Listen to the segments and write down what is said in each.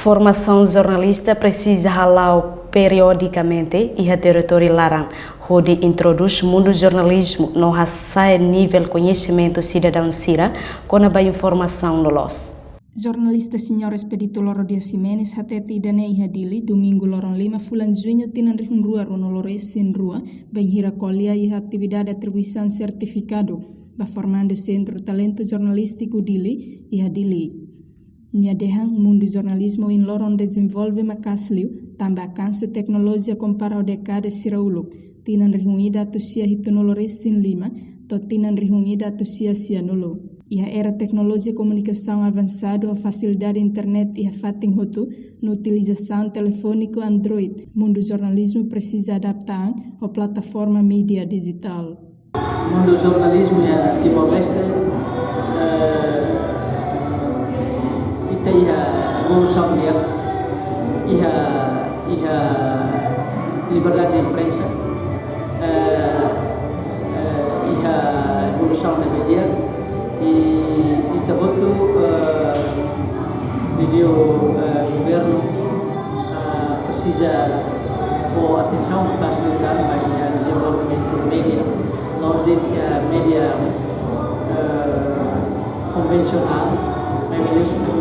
Formação jornalista precisa halau periodicamente e a território larang, onde introduz mundo jornalismo no sai nível conhecimento cidadão sira com a informação no los. Jornalista Senhor Expedito Loro Dias Ximenes hateti dane ihadili domingo lorong 5 bulan junho tinan rihun rua ronolores sin rua bem hiracolia e atividade de atribuição certificado ba formando Centro Talento Jornalístico dili ihadili. Nia dehang mundo jornalismo in lorong desenvolve makasliu tambah kansu teknologia compara o dekade sirauluk tinan rihun ida tu sia hitunolores sin 5 to tinan rihun ida tu sia nulu. Ia era tecnologia comunicação avançado, a facilidade internet e a fatin hotu na utilização telefônico Android. Mundo jornalismo precisa adaptar a plataforma mídia digital. Mundo jornalismo ya Timor-Leste ita ia evolução dia, ia liberdade de imprensa, ia evolução da mídia. E taboto video governo precisa for atenção para facilitar o desenvolvimento média. Nós de média convencional, mas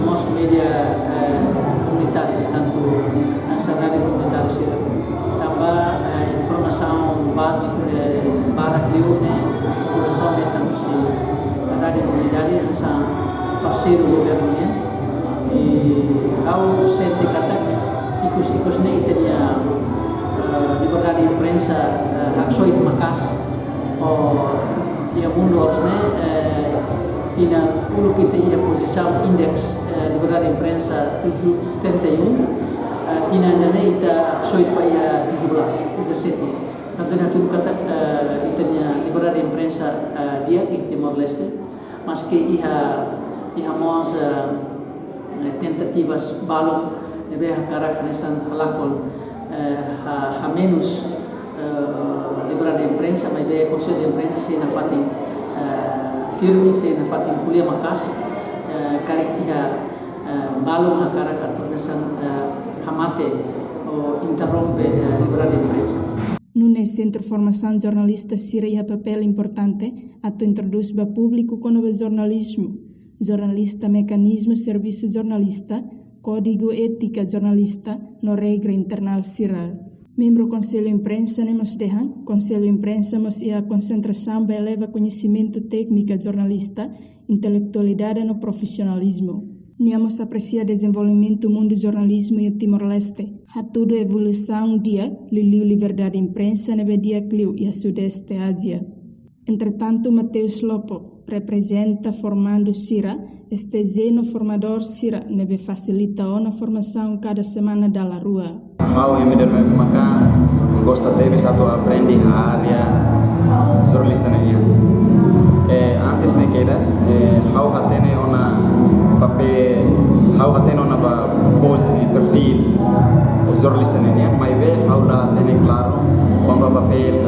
nosso média comunitário, tanto a rádio comunitária sira, também informação básica para a população estamos rádio comunitária essa parceiro governonya e ao sente kata ikus ne itania liberdade de imprensa haksoit makas o ia mundo orsne tina ulu kita ia posição index liberdade de imprensa 71 tina nane ita haksoit pa ia 17 tanto na tudo kata itania liberdade de imprensa dia em Timor-Leste mas que ia mos tentativas balon nebe hakara kanesan halakol ha menos liberdade de imprensa mas be conselho de imprensa se na fatin firme se na fatin kuliah makas karek ia balon hakara kanesan hamate o interrompe liberdade de imprensa. No Centro Formação Jornalista Sira e papel importante ato introduz ba público com o jornalismo, jornalista mecanismo serviço jornalista, código ética jornalista no regra internal Sira. Membro Conselho Imprensa nemos dehan, Conselho Imprensa mos ia concentração ba eleva conhecimento técnica jornalista, intelectualidade no profissionalismo. Niamos aprecia desenvolvimento do mundo jornalismo e Timor-Leste. Hatudo evolução dia, liliu liberdade de imprensa nebe dia cliu e a Sudeste Ásia. Entretanto, Mateus Lopo representa formando Sira, este zeno formador Sira nebe facilita a formação cada semana da rua. Mau yang maka gosta teve satu aprendi área jornalista nenya. Antes ne quedas, how hatene ona papel, how hatene ona ba pose perfil jornalista nenya, mas be how la tene claro com ba papel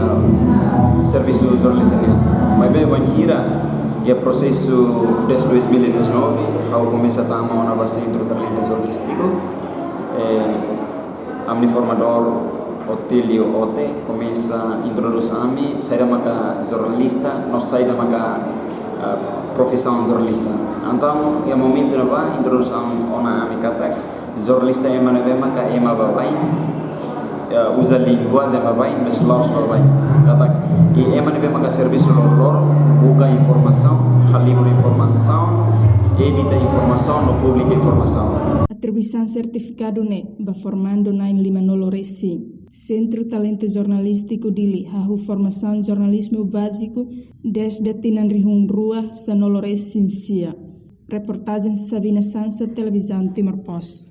serviço jornalista nenya. Mas be wanhira e processo desde 2019, how começa a tama ona ba Centro Talento Jornalístico, amni formador Otilio Ote começa a introduzir ami, saída maka jornalista, nós saída maka profissão jornalista. Então, é momento na ba introduzir ona ami kata jornalista ema na maka ema babai, usa língua ema babai, mas laos babai. Kata e ema na maka serviço lor buka informação, halibro informação, edita informação, no publica informação. Atribuição certificado ne ba formando 950 resi. Centro Talento Jornalístico dili hahu formação jornalismo básico desde tinan rihun rua sanolores sinsia. Reportagem Sabina Sansa, Televisão Timor Post.